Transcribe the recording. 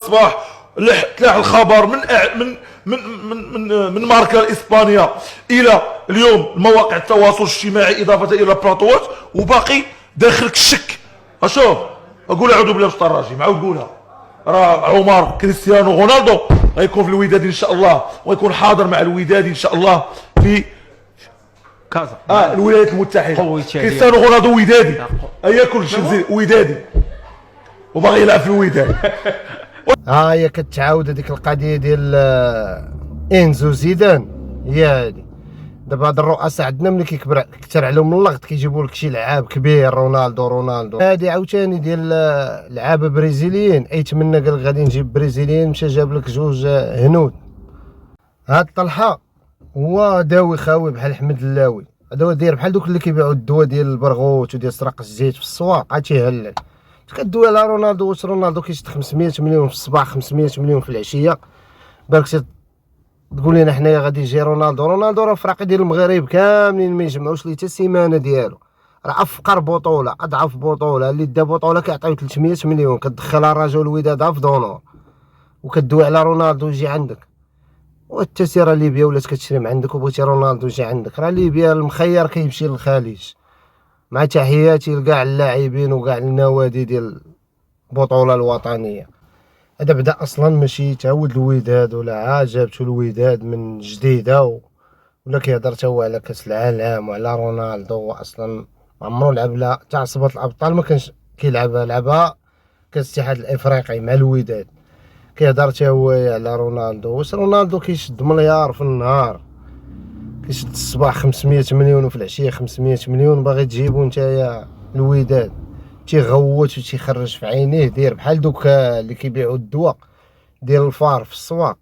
الصباح تلاح الخبر من ماركا الاسبانيه الى اليوم مواقع التواصل الاجتماعي اضافه الى البلاطوات، وباقي داخلك الشك. اشوف اقول اعوذ بالله من الشيطان الرجيم، عاود قولها. راه عمر كريستيانو رونالدو غيكون في الوداد ان شاء الله، ويكون حاضر مع الوداد ان شاء الله في كازا الولايات المتحده. كريستيانو رونالدو ودادي، ايا كل شيء ودادي وباغي يلعب في الوداد. ها هي كتعاود هذيك القضيه ديال انزو زيدان. هي هادي دابا هاد الرؤساء عندنا ملي كيكثر عليهم اللغط كيجيبوا لك شي لعاب كبير، رونالدو. هادي عاوتاني ديال لعابه برازيليين، اي تمنى قال لك غادي نجيب برازيليين، مشى جاب لك جوج هنود. هاد الطلحه هو داوي خاوي بحال احمد اللاوي، هذا هو داير بحال دوك اللي كيبيعوا الدواء ديال البرغوث وديال سرق الزيت في السواق، عاد تيهلل. كدوي على رونالدو، واش رونالدو كيشد 500 مليون في الصباح 500 مليون في العشيه؟ بالك تقول لنا حنايا غادي يجي رونالدو راه فرق ديال المغرب كاملين ما يجمعوش ليه حتى السيمانه ديالو، راه افقر بطوله، اضعف بطوله اللي دا بطوله كيعطيو 300 مليون كتدخلها الرجل الوداد في دونور، وكدوي على رونالدو يجي عندك. وحتى سيره ليبيا ولات كتشري من عندك وبغيتي رونالدو يجي عندك، راه ليبيا المخير كيمشي للخليج. مع تحياتي لكاع اللاعبين وكاع النوادي ديال البطوله الوطنيه. هذا بدا اصلا ماشي تعود الوداد ولا عجبته الوداد من جديده ولا كيهضر تا هو على كاس العالم وعلى رونالدو، اصلا عمرو لعب لا تاع عصبة الابطال ما كانش كيلعبها، لعبها كاس الاتحاد الافريقي مع الوداد. كيهضر تا هو على رونالدو، واش رونالدو كيشد مليار في النهار، كيشد الصباح 500 مليون وفي العشيه 500 مليون، باغي تجيبو نتايا الوداد تيغوت وتيخرج في عينيه، داير بحال دوك اللي كيبيعوا الدواء ديال الفار في السواق.